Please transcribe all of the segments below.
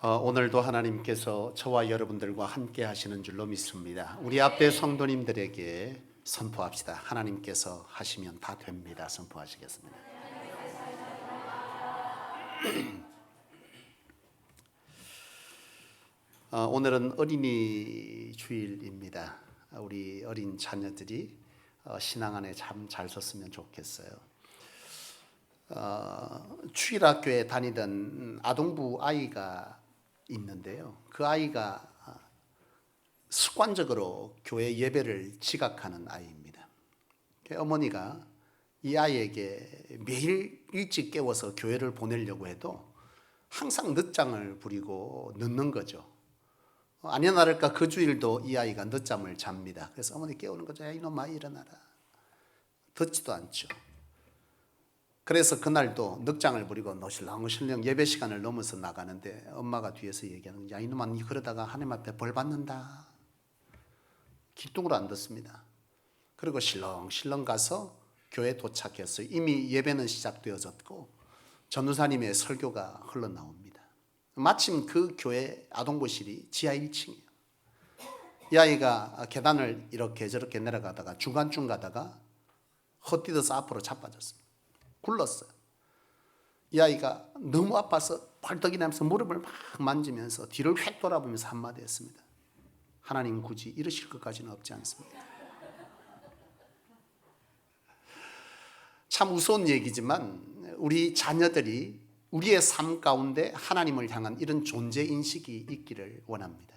오늘도 하나님께서 저와 여러분들과 함께 하시는 줄로 믿습니다. 우리 앞에 성도님들에게 선포합시다. 하나님께서 하시면 다 됩니다. 선포하시겠습니다. 오늘은 어린이 주일입니다. 우리 어린 자녀들이 신앙 안에 참 잘 섰으면 좋겠어요. 주일학교에 다니던 아동부 아이가 있는데요. 그 아이가 습관적으로 교회 예배를 지각하는 아이입니다. 어머니가 이 아이에게 매일 일찍 깨워서 교회를 보내려고 해도 항상 늦잠을 부리고 늦는 거죠. 아니나 다를까 그 주일도 이 아이가 늦잠을 잡니다. 그래서 어머니 깨우는 거죠. 야, 이놈아 일어나라. 듣지도 않죠. 그래서 그날도 늑장을 부리고 노실렁노실렁 예배 시간을 넘어서 나가는데 엄마가 뒤에서 얘기하는 거야. 이놈아 니 그러다가 하나님 앞에 벌 받는다. 기뚱으로 안 듣습니다. 그리고 실렁실렁 가서 교회에 도착했어요. 이미 예배는 시작되어졌고 전도사님의 설교가 흘러나옵니다. 마침 그 교회 아동부실이 지하 1층이에요. 이 아이가 계단을 이렇게 저렇게 내려가다가 중간쯤 가다가 헛디뎌서 앞으로 자빠졌습니다. 굴렀어요. 이 아이가 너무 아파서 벌떡이 나면서 무릎을 막 만지면서 뒤를 휙 돌아보면서 한마디 했습니다. 하나님 굳이 이러실 것까지는 없지 않습니다. 참 우스운 얘기지만 우리 자녀들이 우리의 삶 가운데 하나님을 향한 이런 존재인식이 있기를 원합니다.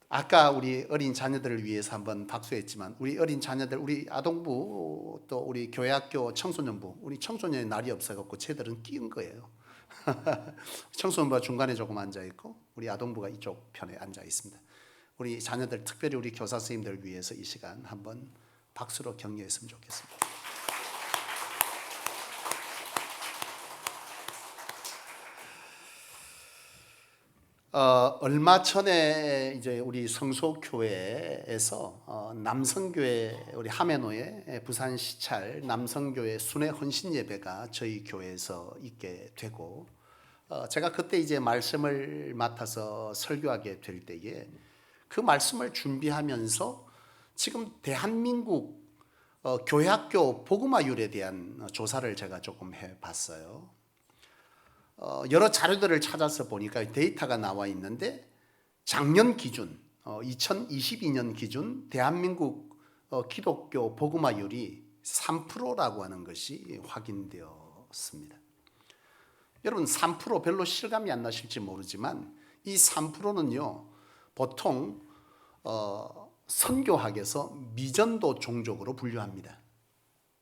아까 우리 어린 자녀들을 위해서 한번 박수했지만 우리 어린 자녀들, 우리 아동부 또 우리 교회학교 청소년부, 우리 청소년의 날이 없어갖고 쟤들은 끼운 거예요. 청소년부가 중간에 조금 앉아있고 우리 아동부가 이쪽 편에 앉아있습니다. 우리 자녀들, 특별히 우리 교사 선생님들 위해서 이 시간 한번 박수로 격려했으면 좋겠습니다. 얼마 전에 이제 우리 성소교회에서 남성교회 우리 하메노의 부산 시찰 남성교회 순회 헌신 예배가 저희 교회에서 있게 되고 제가 그때 이제 말씀을 맡아서 설교하게 될 때에 그 말씀을 준비하면서 지금 대한민국 교회학교 복음화율에 대한 조사를 제가 조금 해봤어요. 여러 자료들을 찾아서 보니까 데이터가 나와 있는데 작년 기준 2022년 기준 대한민국 기독교 복음화율이 3%라고 하는 것이 확인되었습니다. 여러분 3% 별로 실감이 안 나실지 모르지만 이 3%는요 보통 선교학에서 미전도 종족으로 분류합니다.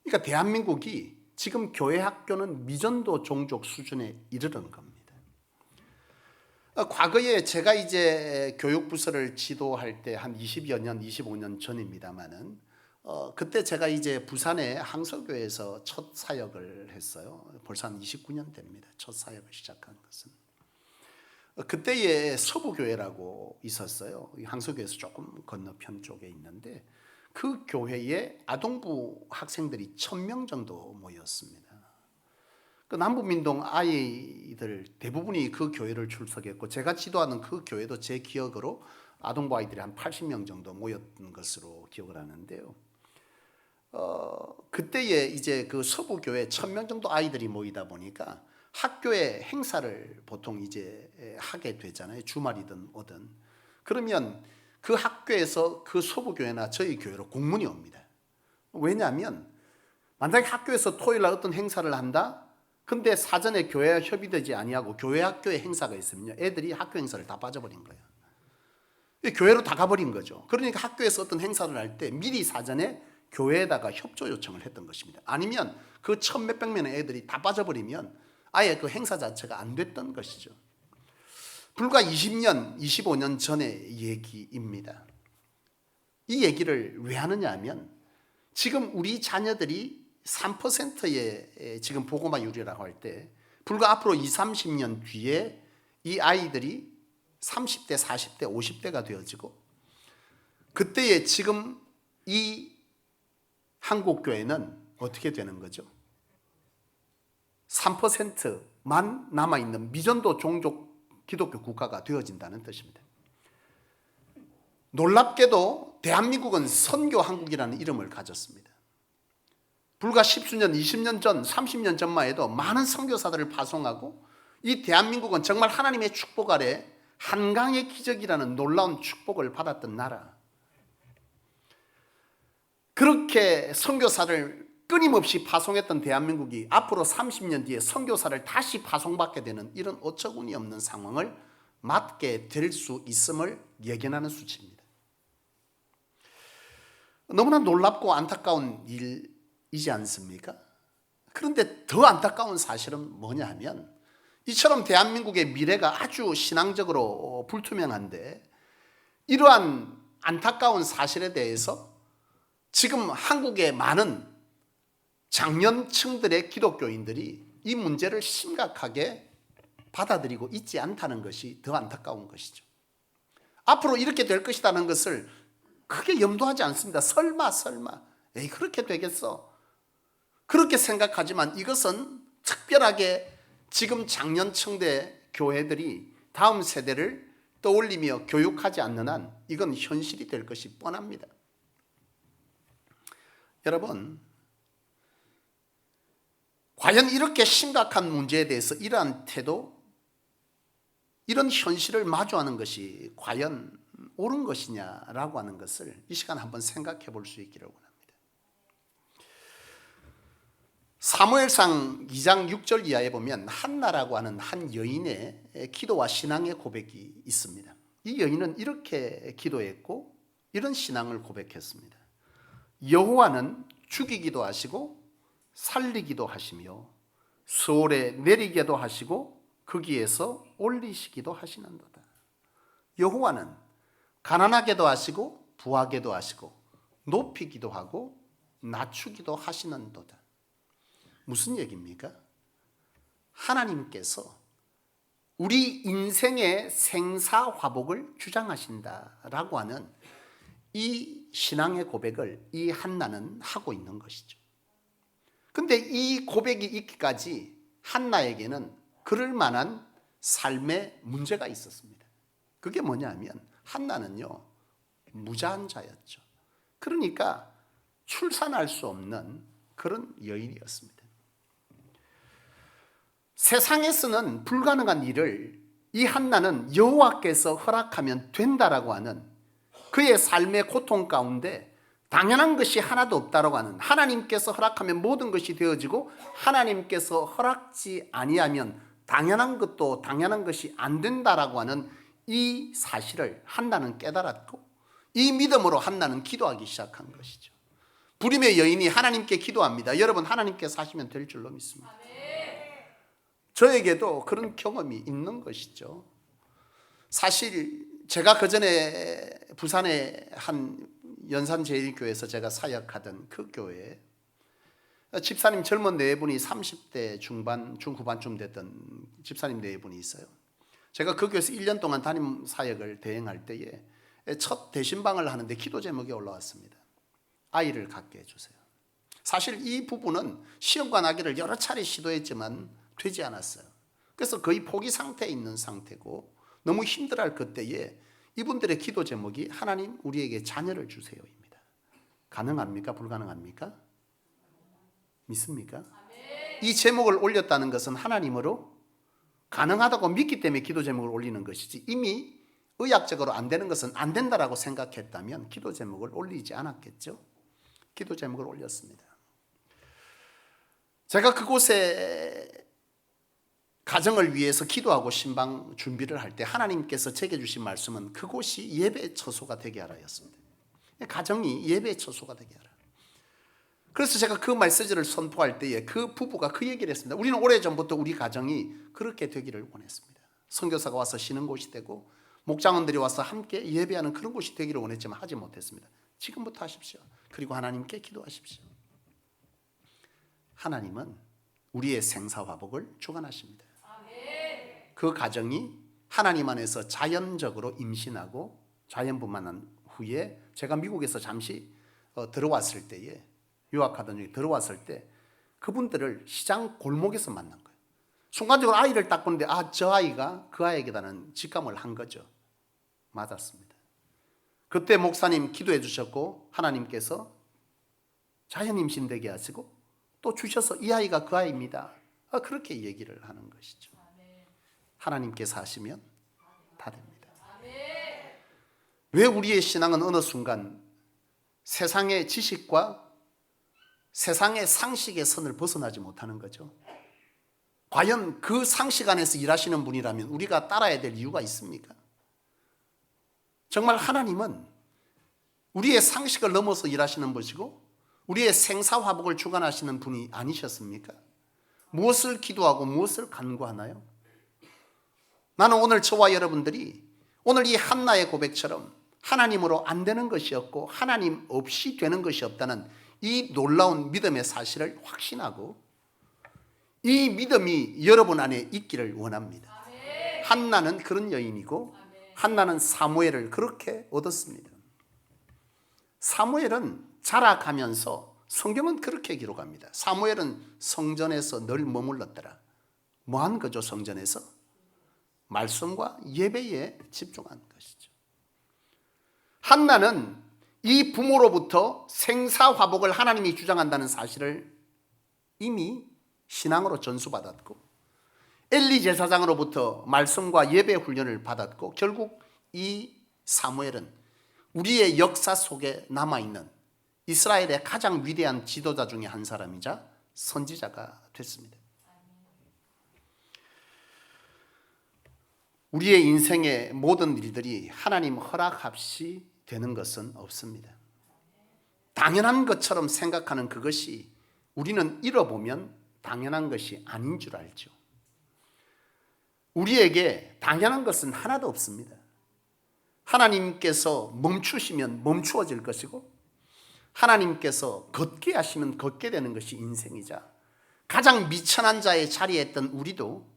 그러니까 대한민국이 지금 교회 학교는 미전도 종족 수준에 이르는 겁니다. 과거에 제가 이제 교육부서를 지도할 때 한 20여 년, 25년 전입니다만은 그때 제가 이제 부산의 항서교회에서 첫 사역을 했어요. 벌써 한 29년 됩니다. 첫 사역을 시작한 것은. 그때에 서부교회라고 있었어요. 항서교회에서 조금 건너편 쪽에 있는데 그 교회에 아동부 학생들이 1000명 정도 모였습니다. 그 남부민동 아이들 대부분이 그 교회를 출석했고 제가 지도하는 그 교회도 제 기억으로 아동부 아이들이 한 80명 정도 모였던 것으로 기억을 하는데요. 그때에 이제 그 서부교회 1000명 정도 아이들이 모이다 보니까 학교에 행사를 보통 이제 하게 되잖아요. 주말이든 오든. 그러면 그 학교에서 그 서부교회나 저희 교회로 공문이 옵니다. 왜냐하면 만약에 학교에서 토요일날 어떤 행사를 한다? 근데 사전에 교회와 협의되지 아니하고 교회 학교에 행사가 있으면요 애들이 학교 행사를 다 빠져버린 거예요. 교회로 다 가버린 거죠. 그러니까 학교에서 어떤 행사를 할 때 미리 사전에 교회에다가 협조 요청을 했던 것입니다. 아니면 그 1000몇백 명의 애들이 다 빠져버리면 아예 그 행사 자체가 안 됐던 것이죠. 불과 20년, 25년 전의 얘기입니다. 이 얘기를 왜 하느냐 하면 지금 우리 자녀들이 3%의 지금 복음화율이라고 할 때 불과 앞으로 20, 30년 뒤에 이 아이들이 30대, 40대, 50대가 되어지고 그때에 지금 이 한국교회는 어떻게 되는 거죠? 3% 남아있는 미전도 종족 기독교 국가가 되어진다는 뜻입니다. 놀랍게도 대한민국은 선교한국이라는 이름을 가졌습니다. 불과 10수년, 20년 전, 30년 전만 해도 많은 선교사들을 파송하고 이 대한민국은 정말 하나님의 축복 아래 한강의 기적이라는 놀라운 축복을 받았던 나라. 그렇게 선교사를 끊임없이 파송했던 대한민국이 앞으로 30년 뒤에 선교사를 다시 파송받게 되는 이런 어처구니 없는 상황을 맞게 될 수 있음을 예견하는 수치입니다. 너무나 놀랍고 안타까운 일이지 않습니까? 그런데 더 안타까운 사실은 뭐냐 하면 이처럼 대한민국의 미래가 아주 신앙적으로 불투명한데 이러한 안타까운 사실에 대해서 지금 한국의 많은 장년층들의 기독교인들이 이 문제를 심각하게 받아들이고 있지 않다는 것이 더 안타까운 것이죠. 앞으로 이렇게 될 것이라는 것을 크게 염두하지 않습니다. 설마 에이 그렇게 되겠어. 그렇게 생각하지만 이것은 특별하게 지금 장년층대 교회들이 다음 세대를 떠올리며 교육하지 않는 한 이건 현실이 될 것이 뻔합니다. 여러분, 과연 이렇게 심각한 문제에 대해서 이러한 태도, 이런 현실을 마주하는 것이 과연 옳은 것이냐라고 하는 것을 이 시간 한번 생각해 볼 수 있기를 원합니다. 사무엘상 2장 6절 이하에 보면 한나라고 하는 한 여인의 기도와 신앙의 고백이 있습니다. 이 여인은 이렇게 기도했고 이런 신앙을 고백했습니다. 여호와는 죽이기도 하시고 살리기도 하시며 수월에 내리게도 하시고 거기에서 올리시기도 하시는도다. 여호와는 가난하게도 하시고 부하게도 하시고 높이기도 하고 낮추기도 하시는도다. 무슨 얘기입니까? 하나님께서 우리 인생의 생사화복을 주장하신다라고 하는 이 신앙의 고백을 이 한나는 하고 있는 것이죠. 근데 이 고백이 있기까지 한나에게는 그럴 만한 삶의 문제가 있었습니다. 그게 뭐냐면 한나는요 무자한자였죠. 그러니까 출산할 수 없는 그런 여인이었습니다. 세상에서는 불가능한 일을 이 한나는 여호와께서 허락하면 된다라고 하는 그의 삶의 고통 가운데 당연한 것이 하나도 없다라고 하는, 하나님께서 허락하면 모든 것이 되어지고 하나님께서 허락지 아니하면 당연한 것도 당연한 것이 안 된다라고 하는 이 사실을 한나는 깨달았고 이 믿음으로 한나는 기도하기 시작한 것이죠. 불임의 여인이 하나님께 기도합니다. 여러분, 하나님께서 하시면 될 줄로 믿습니다. 저에게도 그런 경험이 있는 것이죠. 사실 제가 그전에 부산의 한 연산제일교회에서 제가 사역하던 그 교회에 집사님 젊은 네 분이 30대 중반, 중후반쯤 됐던 집사님 네 분이 있어요. 제가 그 교회에서 1년 동안 담임 사역을 대행할 때에 첫 대신방을 하는데 기도 제목이 올라왔습니다. 아이를 갖게 해주세요. 사실 이 부부는 시험과 나기를 여러 차례 시도했지만 되지 않았어요. 그래서 거의 포기 상태에 있는 상태고 너무 힘들어할 그때에 이분들의 기도 제목이 하나님 우리에게 자녀를 주세요입니다. 가능합니까? 불가능합니까? 믿습니까? 이 제목을 올렸다는 것은 하나님으로 가능하다고 믿기 때문에 기도 제목을 올리는 것이지 이미 의학적으로 안 되는 것은 안 된다라고 생각했다면 기도 제목을 올리지 않았겠죠. 기도 제목을 올렸습니다. 제가 그곳에 가정을 위해서 기도하고 신방 준비를 할 때 하나님께서 제게 주신 말씀은 그곳이 예배의 처소가 되게 하라였습니다. 가정이 예배의 처소가 되게 하라. 그래서 제가 그 메시지를 선포할 때에 그 부부가 그 얘기를 했습니다. 우리는 오래전부터 우리 가정이 그렇게 되기를 원했습니다. 선교사가 와서 쉬는 곳이 되고 목장원들이 와서 함께 예배하는 그런 곳이 되기를 원했지만 하지 못했습니다. 지금부터 하십시오. 그리고 하나님께 기도하십시오. 하나님은 우리의 생사화복을 주관하십니다. 그 가정이 하나님 안에서 자연적으로 임신하고 자연분만한 후에 제가 미국에서 잠시 들어왔을 때에 유학하던 중에 들어왔을 때 그분들을 시장 골목에서 만난 거예요. 순간적으로 아이를 딱 보는데 저 아이가 그 아이에게다는 직감을 한 거죠. 맞았습니다. 그때 목사님 기도해 주셨고 하나님께서 자연 임신되게 하시고 또 주셔서 이 아이가 그 아이입니다. 그렇게 얘기를 하는 것이죠. 하나님께서 하시면 다 됩니다. 왜 우리의 신앙은 어느 순간 세상의 지식과 세상의 상식의 선을 벗어나지 못하는 거죠? 과연 그 상식 안에서 일하시는 분이라면 우리가 따라야 될 이유가 있습니까? 정말 하나님은 우리의 상식을 넘어서 일하시는 분이시고 우리의 생사화복을 주관하시는 분이 아니셨습니까? 무엇을 기도하고 무엇을 간구하나요? 나는 오늘 저와 여러분들이 오늘 이 한나의 고백처럼 하나님으로 안 되는 것이 없고 하나님 없이 되는 것이 없다는 이 놀라운 믿음의 사실을 확신하고 이 믿음이 여러분 안에 있기를 원합니다. 한나는 그런 여인이고 한나는 사무엘을 그렇게 얻었습니다. 사무엘은 자라가면서 성경은 그렇게 기록합니다. 사무엘은 성전에서 늘 머물렀더라. 뭐한 거죠? 성전에서? 말씀과 예배에 집중한 것이죠. 한나는 이 부모로부터 생사화복을 하나님이 주장한다는 사실을 이미 신앙으로 전수받았고 엘리 제사장으로부터 말씀과 예배 훈련을 받았고 결국 이 사무엘은 우리의 역사 속에 남아있는 이스라엘의 가장 위대한 지도자 중에 한 사람이자 선지자가 됐습니다. 우리의 인생의 모든 일들이 하나님 허락 없이 되는 것은 없습니다. 당연한 것처럼 생각하는 그것이 우리는 잃어보면 당연한 것이 아닌 줄 알죠. 우리에게 당연한 것은 하나도 없습니다. 하나님께서 멈추시면 멈추어질 것이고 하나님께서 걷게 하시면 걷게 되는 것이 인생이자 가장 미천한 자의 자리에 있던 우리도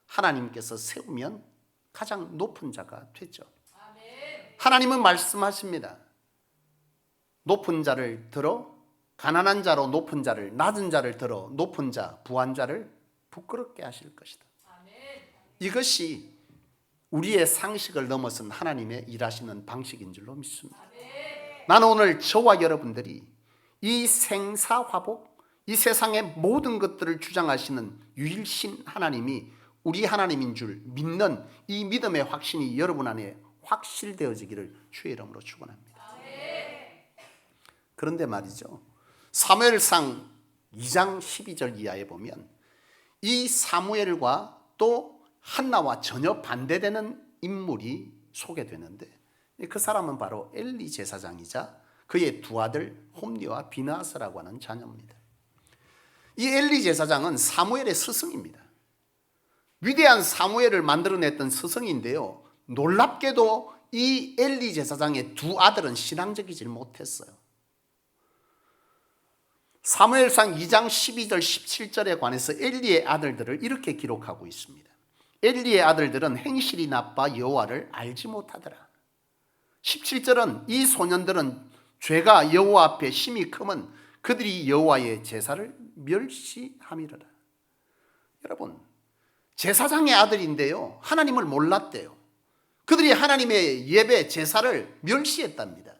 하나님께서 세우면 가장 높은 자가 되죠. 하나님은 말씀하십니다. 높은 자를 들어 가난한 자로 높은 자를 낮은 자를 들어 높은 자 부한 자를 부끄럽게 하실 것이다. 이것이 우리의 상식을 넘어선 하나님의 일하시는 방식인 줄로 믿습니다. 나는 오늘 저와 여러분들이 이 생사화복, 이 세상의 모든 것들을 주장하시는 유일신 하나님이 우리 하나님인 줄 믿는 이 믿음의 확신이 여러분 안에 확실되어지기를 주의 이름으로 축원합니다. 그런데 말이죠, 사무엘상 2장 12절 이하에 보면 이 사무엘과 또 한나와 전혀 반대되는 인물이 소개되는데 그 사람은 바로 엘리 제사장이자 그의 두 아들 홈리와 비느하스라고 하는 자녀입니다. 이 엘리 제사장은 사무엘의 스승입니다. 위대한 사무엘을 만들어냈던 스승인데요, 놀랍게도 이 엘리 제사장의 두 아들은 신앙적이지 못했어요. 사무엘상 2장 12절 17절에 관해서 엘리의 아들들을 이렇게 기록하고 있습니다. 엘리의 아들들은 행실이 나빠 여호와를 알지 못하더라. 17절은 이 소년들은 죄가 여호와 앞에 심히 크면 그들이 여호와의 제사를 멸시함이로라. 여러분, 제사장의 아들인데요, 하나님을 몰랐대요. 그들이 하나님의 예배 제사를 멸시했답니다.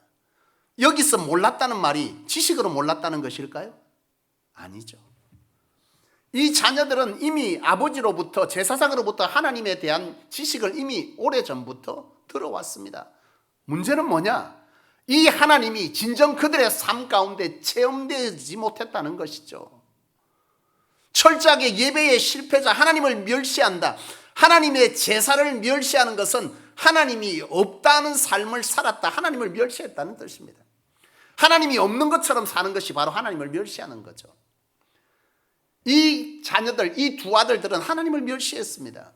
여기서 몰랐다는 말이 지식으로 몰랐다는 것일까요? 아니죠. 이 자녀들은 이미 아버지로부터 제사장으로부터 하나님에 대한 지식을 이미 오래전부터 들어왔습니다. 문제는 뭐냐? 이 하나님이 진정 그들의 삶 가운데 체험되지 못했다는 것이죠. 철저하게 예배의 실패자, 하나님을 멸시한다. 하나님의 제사를 멸시하는 것은 하나님이 없다는 삶을 살았다, 하나님을 멸시했다는 뜻입니다. 하나님이 없는 것처럼 사는 것이 바로 하나님을 멸시하는 거죠. 이 자녀들, 이 두 아들들은 하나님을 멸시했습니다.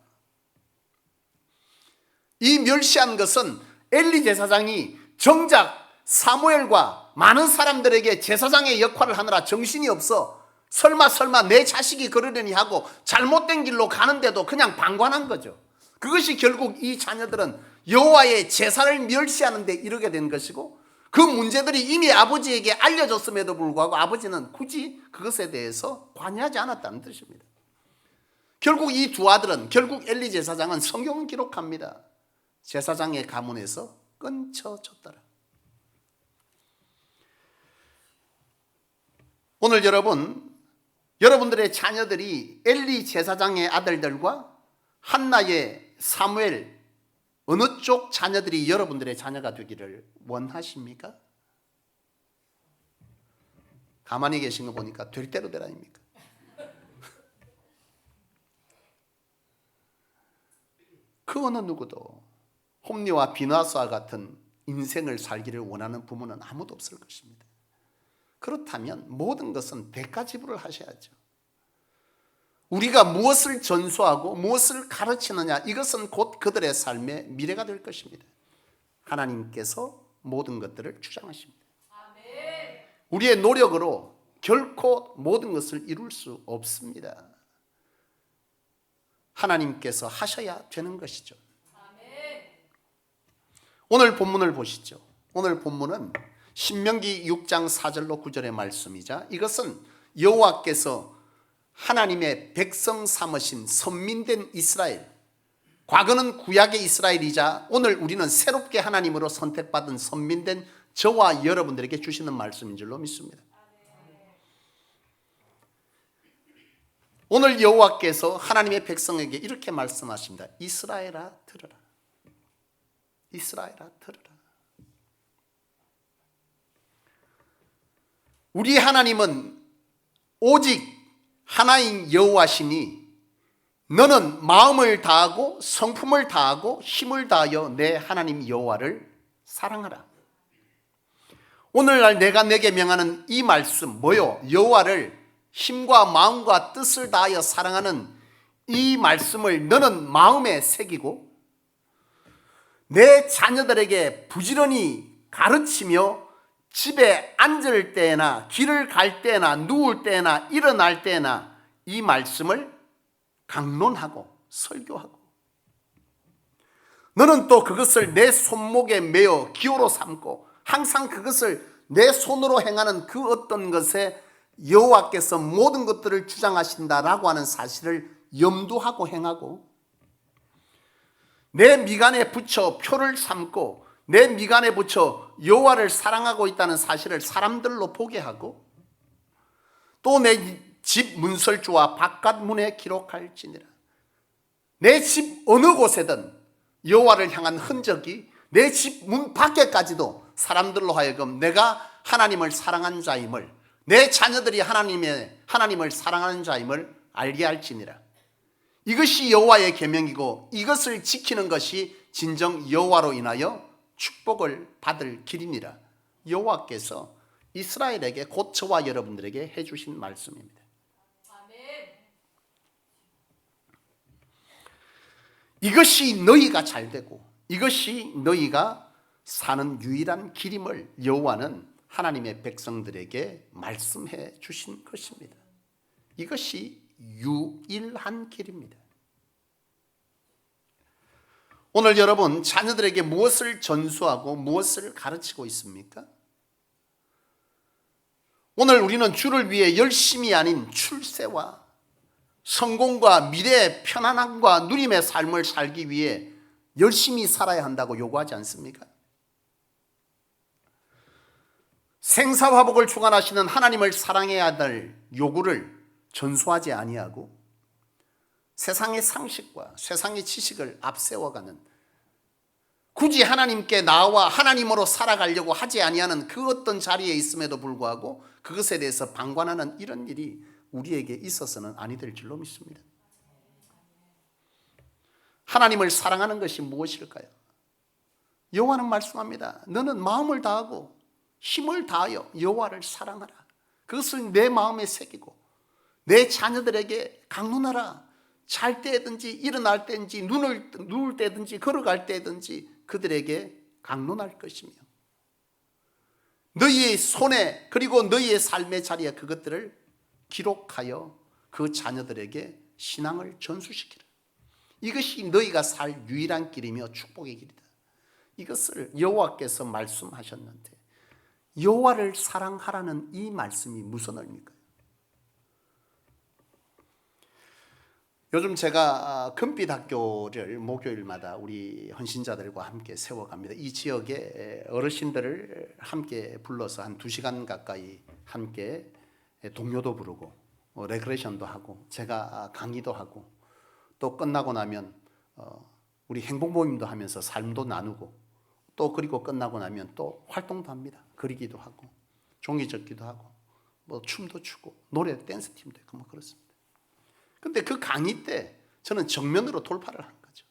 이 멸시한 것은 엘리 제사장이 정작 사무엘과 많은 사람들에게 제사장의 역할을 하느라 정신이 없어 설마 내 자식이 그러려니 하고 잘못된 길로 가는데도 그냥 방관한 거죠. 그것이 결국 이 자녀들은 여호와의 제사를 멸시하는 데 이르게 된 것이고 그 문제들이 이미 아버지에게 알려졌음에도 불구하고 아버지는 굳이 그것에 대해서 관여하지 않았다는 뜻입니다. 결국 이 두 아들은, 결국 엘리 제사장은 성경은 기록합니다. 제사장의 가문에서 끊쳐졌더라. 오늘 여러분들의 자녀들이 엘리 제사장의 아들들과 한나의 사무엘, 어느 쪽 자녀들이 여러분들의 자녀가 되기를 원하십니까? 가만히 계신 거 보니까 될 대로 되라 아닙니까? 그 어느 누구도 홈리와 비나스와 같은 인생을 살기를 원하는 부모는 아무도 없을 것입니다. 그렇다면 모든 것은 대가 지불을 하셔야죠. 우리가 무엇을 전수하고 무엇을 가르치느냐, 이것은 곧 그들의 삶의 미래가 될 것입니다. 하나님께서 모든 것들을 주장하십니다. 우리의 노력으로 결코 모든 것을 이룰 수 없습니다. 하나님께서 하셔야 되는 것이죠. 오늘 본문을 보시죠. 오늘 본문은 신명기 6장 4절로 9절의 말씀이자, 이것은 여호와께서 하나님의 백성 삼으신 선민된 이스라엘, 과거는 구약의 이스라엘이자 오늘 우리는 새롭게 하나님으로 선택받은 선민된 저와 여러분들에게 주시는 말씀인 줄로 믿습니다. 오늘 여호와께서 하나님의 백성에게 이렇게 말씀하십니다. 이스라엘아 들으라. 이스라엘아 들으라. 우리 하나님은 오직 하나인 여호와시니 너는 마음을 다하고 성품을 다하고 힘을 다하여 내 하나님 여호와를 사랑하라. 오늘날 내가 내게 명하는 이 말씀 뭐요? 여호와를 힘과 마음과 뜻을 다하여 사랑하는 이 말씀을 너는 마음에 새기고 내 자녀들에게 부지런히 가르치며 집에 앉을 때나 길을 갈 때나 누울 때나 일어날 때나 이 말씀을 강론하고 설교하고, 너는 또 그것을 내 손목에 매어 기호로 삼고 항상 그것을 내 손으로 행하는 그 어떤 것에 여호와께서 모든 것들을 주장하신다라고 하는 사실을 염두하고 행하고, 내 미간에 붙여 표를 삼고 내 미간에 붙여 여호와를 사랑하고 있다는 사실을 사람들로 보게 하고, 또 내 집 문설주와 바깥 문에 기록할지니라. 내 집 어느 곳에든 여호와를 향한 흔적이 내 집 문 밖에까지도 사람들로 하여금 내가 하나님을 사랑한 자임을, 내 자녀들이 하나님을 사랑하는 자임을 알게 할지니라. 이것이 여호와의 계명이고 이것을 지키는 것이 진정 여호와로 인하여 축복을 받을 길이니라. 여호와께서 이스라엘에게, 곧 저와 여러분들에게 해주신 말씀입니다. 이것이 너희가 잘되고 이것이 너희가 사는 유일한 길임을 여호와는 하나님의 백성들에게 말씀해 주신 것입니다. 이것이 유일한 길입니다. 오늘 여러분 자녀들에게 무엇을 전수하고 무엇을 가르치고 있습니까? 오늘 우리는 주를 위해 열심이 아닌 출세와 성공과 미래의 편안함과 누림의 삶을 살기 위해 열심히 살아야 한다고 요구하지 않습니까? 생사화복을 주관하시는 하나님을 사랑해야 할 요구를 전수하지 아니하고 세상의 상식과 세상의 지식을 앞세워가는, 굳이 하나님께 나와 하나님으로 살아가려고 하지 아니하는 그 어떤 자리에 있음에도 불구하고 그것에 대해서 방관하는 이런 일이 우리에게 있어서는 아니 될 줄로 믿습니다. 하나님을 사랑하는 것이 무엇일까요? 여호와는 말씀합니다. 너는 마음을 다하고 힘을 다하여 여호와를 사랑하라. 그것을 내 마음에 새기고 내 자녀들에게 강론하라. 잘 때든지 일어날 때든지 누울 때든지 걸어갈 때든지 그들에게 강론할 것이며, 너희의 손에 그리고 너희의 삶의 자리에 그것들을 기록하여 그 자녀들에게 신앙을 전수시키라. 이것이 너희가 살 유일한 길이며 축복의 길이다. 이것을 여호와께서 말씀하셨는데 여호와를 사랑하라는 이 말씀이 무슨 의미일까요? 요즘 제가 금빛 학교를 목요일마다 우리 헌신자들과 함께 세워갑니다. 이 지역의 어르신들을 함께 불러서 한 2시간 가까이 함께 동요도 부르고 레크레이션도 하고 제가 강의도 하고 또 끝나고 나면 우리 행복 모임도 하면서 삶도 나누고 또 그리고 끝나고 나면 또 활동도 합니다. 그리기도 하고 종이 접기도 하고 뭐 춤도 추고 노래 댄스 팀도 있고 뭐 그렇습니다. 근데 그 강의 때 저는 정면으로 돌파를 하는 거죠.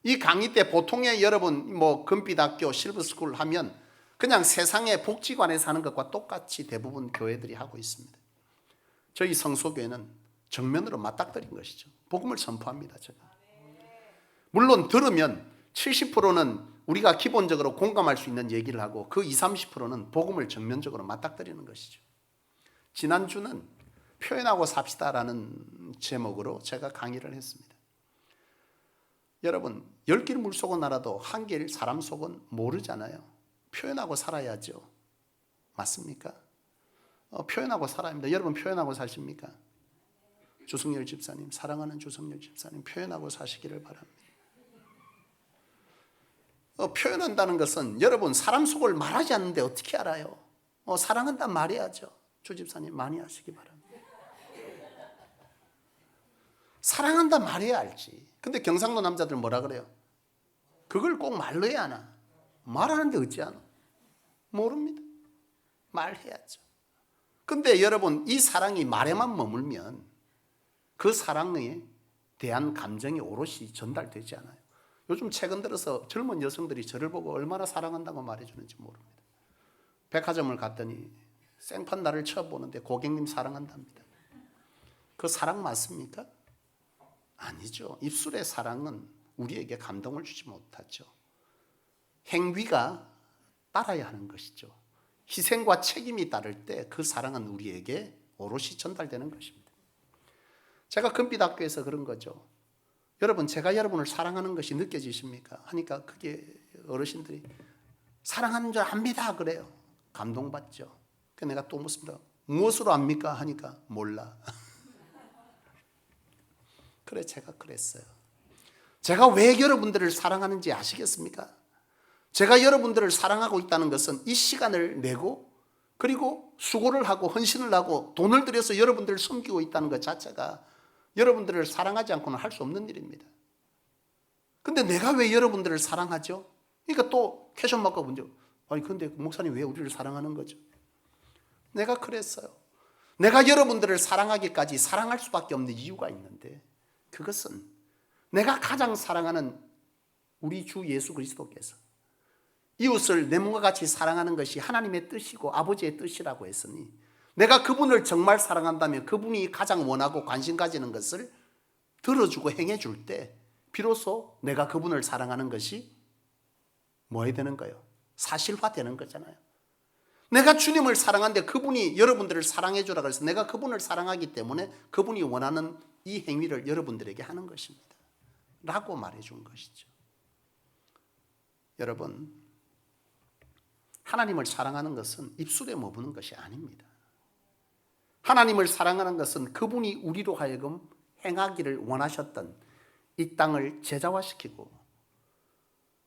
이 강의 때 보통의 여러분 뭐 금빛학교 실버스쿨 하면 그냥 세상의 복지관에서 하는 것과 똑같이 대부분 교회들이 하고 있습니다. 저희 성소교회는 정면으로 맞닥뜨린 것이죠. 복음을 선포합니다. 제가. 물론 들으면 70%는 우리가 기본적으로 공감할 수 있는 얘기를 하고 그 20, 30%는 복음을 정면적으로 맞닥뜨리는 것이죠. 지난주는 표현하고 삽시다라는 제목으로 제가 강의를 했습니다. 여러분 10길 물속은 알아도 한 길 사람 속은 모르잖아요. 표현하고 살아야죠. 맞습니까? 표현하고 살아야 합니다. 여러분 표현하고 사십니까? 주성열 집사님, 사랑하는 주성열 집사님, 표현하고 사시기를 바랍니다. 표현한다는 것은 여러분 사람 속을 말하지 않는데 어떻게 알아요? 사랑한다 말해야죠. 주 집사님 많이 하시기 바랍니다. 사랑한다 말해야 알지. 근데 경상도 남자들 뭐라 그래요? 그걸 꼭 말로 해야 하나? 말하는데 어찌하노? 모릅니다. 말해야죠. 근데 여러분 이 사랑이 말에만 머물면 그 사랑에 대한 감정이 오롯이 전달되지 않아요. 요즘 최근 들어서 젊은 여성들이 저를 보고 얼마나 사랑한다고 말해주는지 모릅니다. 백화점을 갔더니 생판 나를 쳐보는데 고객님 사랑한답니다. 그 사랑 맞습니까? 아니죠. 입술의 사랑은 우리에게 감동을 주지 못하죠. 행위가 따라야 하는 것이죠. 희생과 책임이 따를 때 그 사랑은 우리에게 오롯이 전달되는 것입니다. 제가 금빛학교에서 그런 거죠. 여러분 제가 여러분을 사랑하는 것이 느껴지십니까? 하니까 그게 어르신들이 사랑하는 줄 압니다 그래요. 감동받죠. 그래서 내가 또 묻습니다. 무엇으로 압니까? 하니까 몰라. 그래 제가 그랬어요. 제가 왜 여러분들을 사랑하는지 아시겠습니까? 제가 여러분들을 사랑하고 있다는 것은 이 시간을 내고 그리고 수고를 하고 헌신을 하고 돈을 들여서 여러분들을 섬기고 있다는 것 자체가 여러분들을 사랑하지 않고는 할 수 없는 일입니다. 근데 내가 왜 여러분들을 사랑하죠? 그러니까 또 퀘션 마크가 문제. 아니 근데 목사님 왜 우리를 사랑하는 거죠? 내가 그랬어요. 내가 여러분들을 사랑하기까지 사랑할 수밖에 없는 이유가 있는데 그것은 내가 가장 사랑하는 우리 주 예수 그리스도께서 이웃을 내 몸과 같이 사랑하는 것이 하나님의 뜻이고 아버지의 뜻이라고 했으니 내가 그분을 정말 사랑한다면 그분이 가장 원하고 관심 가지는 것을 들어주고 행해줄 때 비로소 내가 그분을 사랑하는 것이 뭐 해야 되는 거예요? 사실화되는 거잖아요. 내가 주님을 사랑하는데 그분이 여러분들을 사랑해 주라고 해서 내가 그분을 사랑하기 때문에 그분이 원하는 이 행위를 여러분들에게 하는 것입니다. 라고 말해준 것이죠. 여러분 하나님을 사랑하는 것은 입술에 머무는 것이 아닙니다. 하나님을 사랑하는 것은 그분이 우리로 하여금 행하기를 원하셨던 이 땅을 제자화시키고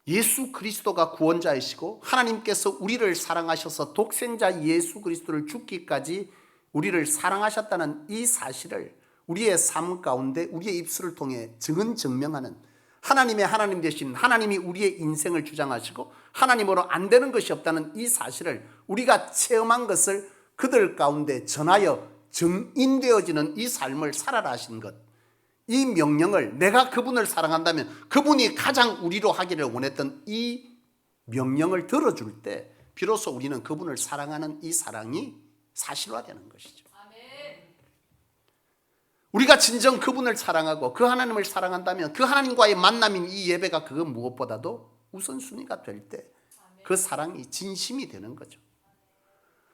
예수 그리스도가 구원자이시고 하나님께서 우리를 사랑하셔서 독생자 예수 그리스도를 죽기까지 우리를 사랑하셨다는 이 사실을 우리의 삶 가운데 우리의 입술을 통해 증언증명하는 하나님의 하나님 되신 하나님이 우리의 인생을 주장하시고 하나님으로 안 되는 것이 없다는 이 사실을 우리가 체험한 것을 그들 가운데 전하여 증인되어지는 이 삶을 살아라 하신 것, 이 명령을 내가 그분을 사랑한다면 그분이 가장 우리로 하기를 원했던 이 명령을 들어줄 때 비로소 우리는 그분을 사랑하는 이 사랑이 사실화되는 것이죠. 우리가 진정 그분을 사랑하고 그 하나님을 사랑한다면 그 하나님과의 만남인 이 예배가 그건 무엇보다도 우선순위가 될 때 그 사랑이 진심이 되는 거죠.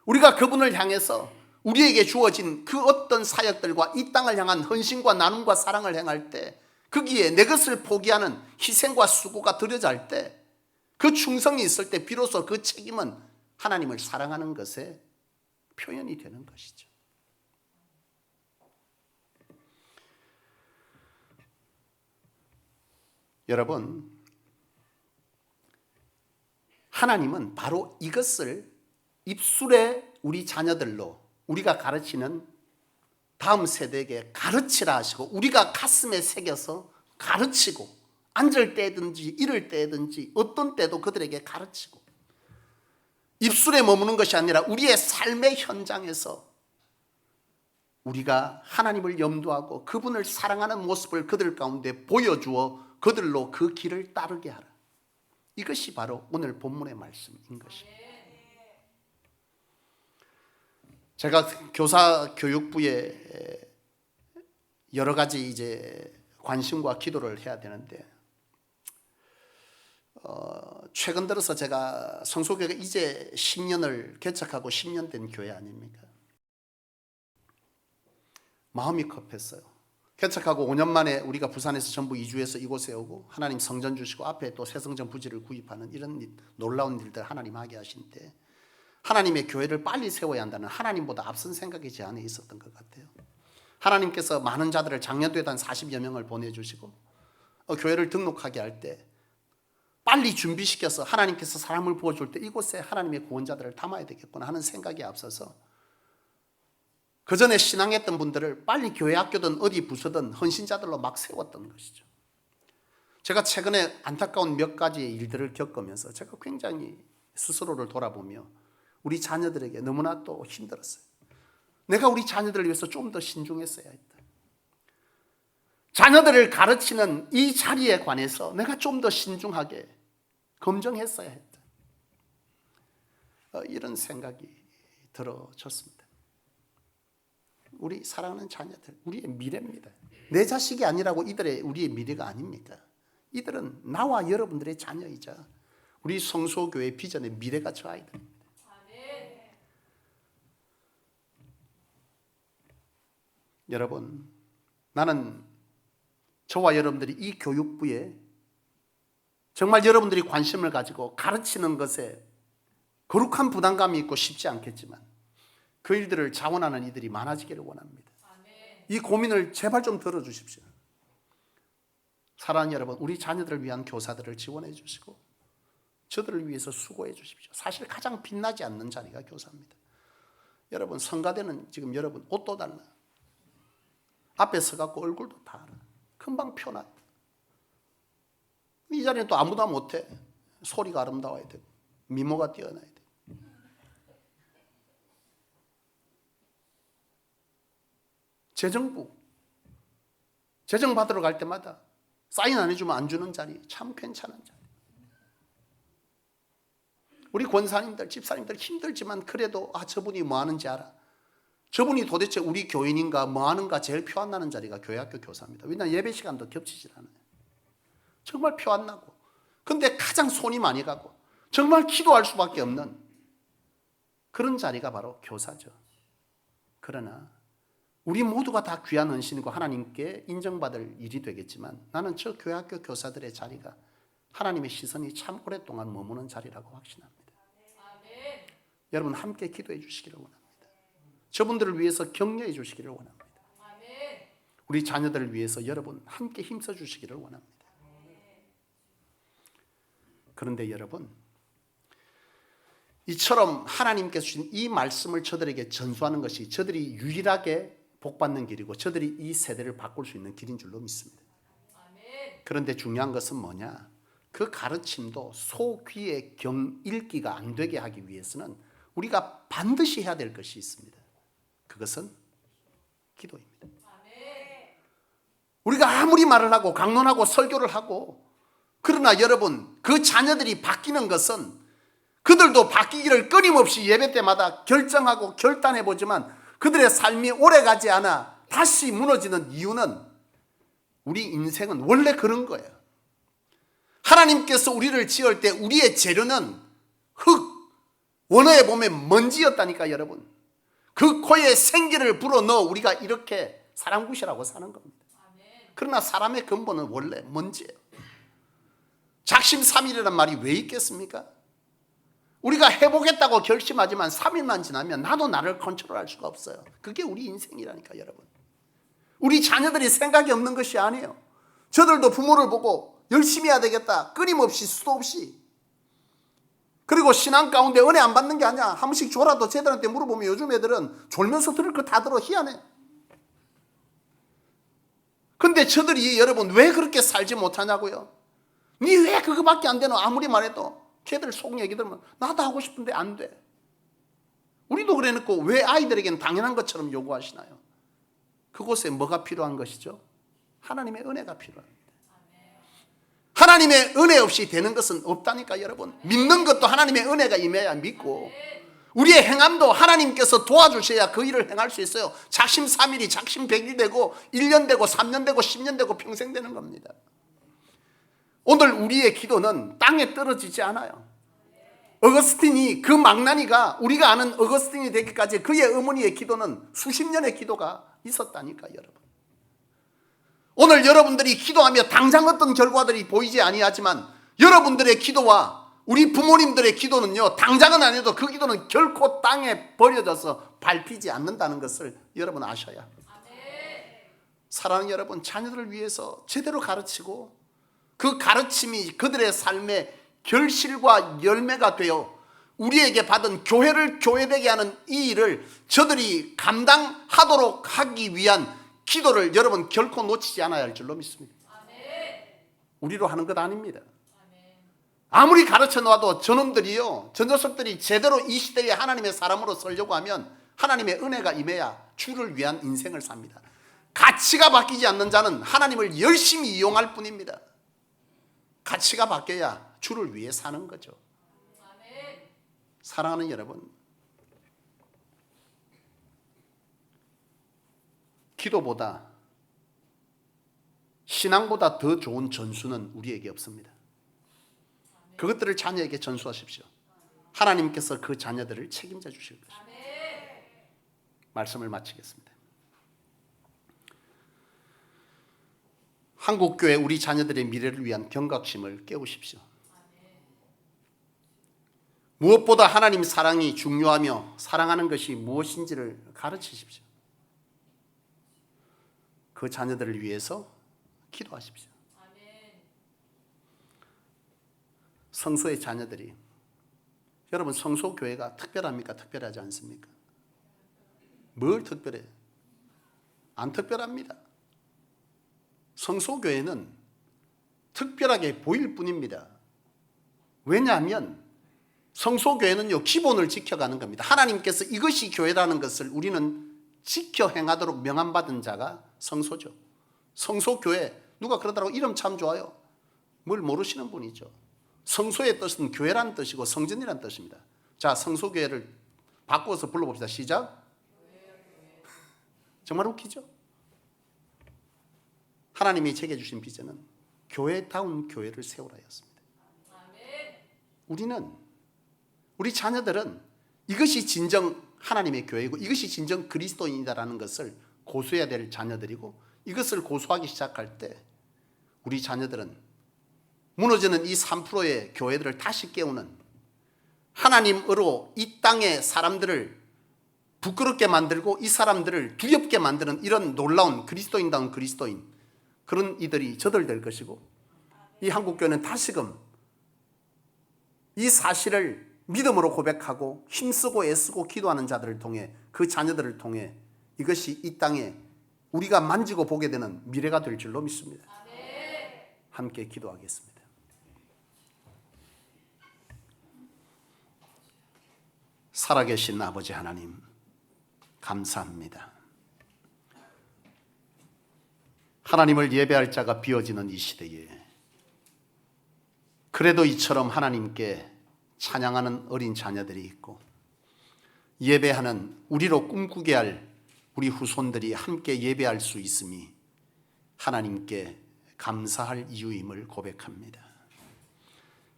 우리가 그분을 향해서 우리에게 주어진 그 어떤 사역들과 이 땅을 향한 헌신과 나눔과 사랑을 행할 때 거기에 내 것을 포기하는 희생과 수고가 들여질 때 그 충성이 있을 때 비로소 그 책임은 하나님을 사랑하는 것에 표현이 되는 것이죠. 여러분, 하나님은 바로 이것을 입술에 우리 자녀들로 우리가 가르치는 다음 세대에게 가르치라 하시고 우리가 가슴에 새겨서 가르치고 앉을 때든지 일을 때든지 어떤 때도 그들에게 가르치고 입술에 머무는 것이 아니라 우리의 삶의 현장에서 우리가 하나님을 염두하고 그분을 사랑하는 모습을 그들 가운데 보여주어 그들로 그 길을 따르게 하라. 이것이 바로 오늘 본문의 말씀인 것입니다. 제가 교사 교육부에 여러 가지 이제 관심과 기도를 해야 되는데 최근 들어서 제가 성소교회가 이제 10년을 개척하고 10년 된 교회 아닙니까? 마음이 급했어요. 개척하고 5년 만에 우리가 부산에서 전부 이주해서 이곳에 오고 하나님 성전 주시고 앞에 또 새 성전 부지를 구입하는 이런 놀라운 일들 하나님 하게 하신 때 하나님의 교회를 빨리 세워야 한다는 하나님보다 앞선 생각이 제 안에 있었던 것 같아요. 하나님께서 많은 자들을 작년도에도 한 40여 명을 보내주시고 교회를 등록하게 할 때 빨리 준비시켜서 하나님께서 사람을 부어줄 때 이곳에 하나님의 구원자들을 담아야 되겠구나 하는 생각이 앞서서 그 전에 신앙했던 분들을 빨리 교회 학교든 어디 부서든 헌신자들로 막 세웠던 것이죠. 제가 최근에 안타까운 몇 가지의 일들을 겪으면서 제가 굉장히 스스로를 돌아보며 우리 자녀들에게 너무나 또 힘들었어요. 내가 우리 자녀들을 위해서 좀 더 신중했어야 했다. 자녀들을 가르치는 이 자리에 관해서 내가 좀 더 신중하게 검증했어야 했다. 이런 생각이 들어졌습니다. 우리 사랑하는 자녀들, 우리의 미래입니다. 내 자식이 아니라고 우리의 미래가 아닙니까? 이들은 나와 여러분들의 자녀이자 우리 성소교회 비전의 미래가 저 아이들입니다. 여러분, 나는 저와 여러분들이 이 교육부에 정말 여러분들이 관심을 가지고 가르치는 것에 거룩한 부담감이 있고 쉽지 않겠지만 그 일들을 자원하는 이들이 많아지기를 원합니다. 이 고민을 제발 좀 들어주십시오. 사랑하는 여러분, 우리 자녀들을 위한 교사들을 지원해 주시고 저들을 위해서 수고해 주십시오. 사실 가장 빛나지 않는 자리가 교사입니다. 여러분, 성가대는 지금 여러분 옷도 달라. 앞에 서갖고 얼굴도 다 알아. 금방 표나. 이 자리는 또 아무도 못해. 소리가 아름다워야 되고 미모가 뛰어나야 돼. 재정 받으러 갈 때마다 사인 안 해주면 안 주는 자리 참 괜찮은 자리. 우리 권사님들, 집사님들 힘들지만 그래도 저분이 뭐 하는지 알아. 저분이 도대체 우리 교인인가 뭐 하는가 제일 표 안 나는 자리가 교회학교 교사입니다. 왜냐하면 예배 시간도 겹치질 않아요. 정말 표 안 나고 근데 가장 손이 많이 가고 정말 기도할 수밖에 없는 그런 자리가 바로 교사죠. 그러나 우리 모두가 다 귀한 헌신이고 하나님께 인정받을 일이 되겠지만 나는 저 교회학교 교사들의 자리가 하나님의 시선이 참 오랫동안 머무는 자리라고 확신합니다. 아멘. 여러분 함께 기도해 주시기를 원합니다. 저분들을 위해서 격려해 주시기를 원합니다. 아멘. 우리 자녀들을 위해서 여러분 함께 힘써 주시기를 원합니다. 그런데 여러분, 이처럼 하나님께서 주신 이 말씀을 저들에게 전수하는 것이 저들이 유일하게 복받는 길이고 저들이 이 세대를 바꿀 수 있는 길인 줄로 믿습니다. 그런데 중요한 것은 뭐냐? 그 가르침도 소귀의 읽기가 안 되게 하기 위해서는 우리가 반드시 해야 될 것이 있습니다. 그것은 기도입니다. 우리가 아무리 말을 하고 강론하고 설교를 하고 그러나 여러분 그 자녀들이 바뀌는 것은 그들도 바뀌기를 끊임없이 예배 때마다 결정하고 결단해 보지만 그들의 삶이 오래가지 않아 다시 무너지는 이유는 우리 인생은 원래 그런 거예요. 하나님께서 우리를 지을 때 우리의 재료는 흙, 원어에 보면 먼지였다니까 여러분. 그 코에 생기를 불어넣어 우리가 이렇게 사람굿이라고 사는 겁니다. 그러나 사람의 근본은 원래 먼지예요. 작심삼일이란 말이 왜 있겠습니까? 우리가 해보겠다고 결심하지만 3일만 지나면 나도 나를 컨트롤할 수가 없어요. 그게 우리 인생이라니까 여러분. 우리 자녀들이 생각이 없는 것이 아니에요. 저들도 부모를 보고 열심히 해야 되겠다. 끊임없이 수도 없이. 그리고 신앙 가운데 은혜 안 받는 게 아니야. 한 번씩 졸아도 쟤들한테 물어보면 요즘 애들은 졸면서 들을 거 다 들어. 희한해. 근데 저들이 여러분 왜 그렇게 살지 못하냐고요. 니 왜 그거밖에 안 되노? 아무리 말해도 걔들 속 얘기 들으면 나도 하고 싶은데 안 돼. 우리도 그래놓고 왜 아이들에게는 당연한 것처럼 요구하시나요? 그곳에 뭐가 필요한 것이죠? 하나님의 은혜가 필요합니다. 하나님의 은혜 없이 되는 것은 없다니까 여러분. 믿는 것도 하나님의 은혜가 임해야 믿고, 우리의 행함도 하나님께서 도와주셔야 그 일을 행할 수 있어요. 작심 3일이 작심 100일 되고 1년 되고 3년 되고 10년 되고 평생 되는 겁니다. 오늘 우리의 기도는 땅에 떨어지지 않아요. 어거스틴이, 그 망나니가 우리가 아는 어거스틴이 되기까지 그의 어머니의 기도는 수십 년의 기도가 있었다니까 여러분. 오늘 여러분들이 기도하며 당장 어떤 결과들이 보이지 아니하지만 여러분들의 기도와 우리 부모님들의 기도는요, 당장은 아니어도 그 기도는 결코 땅에 버려져서 밟히지 않는다는 것을 여러분 아셔야 합니다. 사랑하는 여러분, 자녀들을 위해서 제대로 가르치고 그 가르침이 그들의 삶의 결실과 열매가 되어 우리에게 받은 교회를 교회되게 하는 이 일을 저들이 감당하도록 하기 위한 기도를 여러분 결코 놓치지 않아야 할 줄로 믿습니다. 우리로 하는 것 아닙니다. 아무리 가르쳐 놓아도 저놈들이요, 저 녀석들이 제대로 이 시대에 하나님의 사람으로 살려고 하면 하나님의 은혜가 임해야 주를 위한 인생을 삽니다. 가치가 바뀌지 않는 자는 하나님을 열심히 이용할 뿐입니다. 가치가 바뀌어야 주를 위해 사는 거죠. 사랑하는 여러분, 기도보다, 신앙보다 더 좋은 전수는 우리에게 없습니다. 그것들을 자녀에게 전수하십시오. 하나님께서 그 자녀들을 책임져 주실 것입니다. 말씀을 마치겠습니다. 한국교회 우리 자녀들의 미래를 위한 경각심을 깨우십시오. 무엇보다 하나님 사랑이 중요하며 사랑하는 것이 무엇인지를 가르치십시오. 그 자녀들을 위해서 기도하십시오. 성소의 자녀들이, 여러분 성소교회가 특별합니까? 특별하지 않습니까? 뭘 특별해요? 안 특별합니다. 성소교회는 특별하게 보일 뿐입니다. 왜냐하면 성소교회는요, 기본을 지켜가는 겁니다. 하나님께서 이것이 교회라는 것을 우리는 지켜 행하도록 명함받은 자가 성소죠. 성소교회, 누가 그러더라고 이름 참 좋아요. 뭘 모르시는 분이죠. 성소의 뜻은 교회라는 뜻이고 성전이라는 뜻입니다. 자, 성소교회를 바꿔서 불러봅시다. 시작. 정말 웃기죠? 하나님이 제게 주신 비전은 교회다운 교회를 세우라였습니다. 우리 자녀들은 이것이 진정 하나님의 교회이고 이것이 진정 그리스도인이다라는 것을 고수해야 될 자녀들이고, 이것을 고수하기 시작할 때 우리 자녀들은 무너지는 이 3%의 교회들을 다시 깨우는, 하나님으로 이 땅의 사람들을 부끄럽게 만들고 이 사람들을 두렵게 만드는 이런 놀라운 그리스도인다운 그리스도인, 그런 이들이 저들 될 것이고, 이 한국교회는 다시금 이 사실을 믿음으로 고백하고 힘쓰고 애쓰고 기도하는 자들을 통해, 그 자녀들을 통해 이것이 이 땅에 우리가 만지고 보게 되는 미래가 될 줄로 믿습니다. 함께 기도하겠습니다. 살아계신 아버지 하나님, 감사합니다. 하나님을 예배할 자가 비어지는 이 시대에 그래도 이처럼 하나님께 찬양하는 어린 자녀들이 있고, 예배하는 우리로 꿈꾸게 할 우리 후손들이 함께 예배할 수 있음이 하나님께 감사할 이유임을 고백합니다.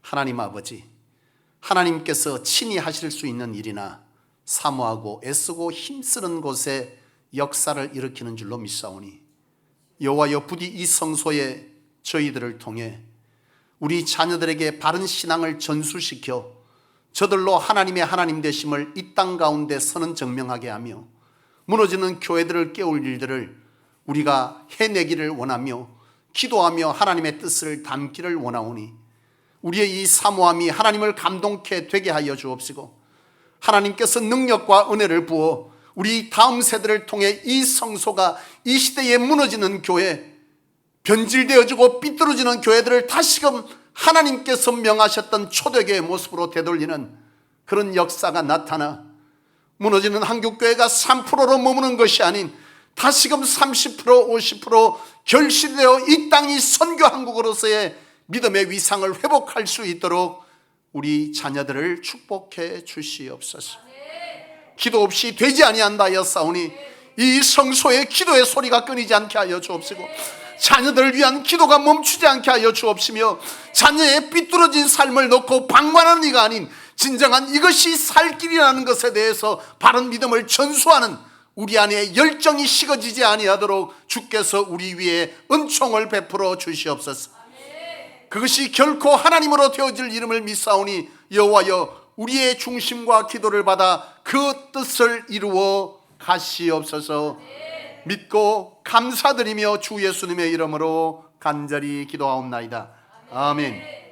하나님 아버지, 하나님께서 친히 하실 수 있는 일이나 사모하고 애쓰고 힘쓰는 곳에 역사를 일으키는 줄로 믿사오니, 여호와여 부디 이 성소에 저희들을 통해 우리 자녀들에게 바른 신앙을 전수시켜 저들로 하나님의 하나님 되심을 이 땅 가운데 선언 증명하게 하며, 무너지는 교회들을 깨울 일들을 우리가 해내기를 원하며 기도하며 하나님의 뜻을 담기를 원하오니 우리의 이 사모함이 하나님을 감동케 되게 하여 주옵시고 하나님께서 능력과 은혜를 부어 우리 다음 세대를 통해 이 성소가 이 시대에 무너지는 교회, 변질되어지고 삐뚤어지는 교회들을 다시금 하나님께서 명하셨던 초대교회의 모습으로 되돌리는 그런 역사가 나타나 무너지는 한국교회가 3%로 머무는 것이 아닌 다시금 30%, 50% 결실되어 이 땅이 선교 한국으로서의 믿음의 위상을 회복할 수 있도록 우리 자녀들을 축복해 주시옵소서. 기도 없이 되지 아니한다 하였사오니 이 성소의 기도의 소리가 끊이지 않게 하여 주옵시고 자녀들을 위한 기도가 멈추지 않게 하여 주옵시며 자녀의 삐뚤어진 삶을 놓고 방관하는 이가 아닌 진정한 이것이 살 길이라는 것에 대해서 바른 믿음을 전수하는 우리 안에 열정이 식어지지 아니하도록 주께서 우리 위에 은총을 베풀어 주시옵소서. 그것이 결코 하나님으로 되어질 이름을 믿사오니 여호와여 우리의 중심과 기도를 받아 그 뜻을 이루어 가시옵소서. 믿고 감사드리며 주 예수님의 이름으로 간절히 기도하옵나이다. 아멘.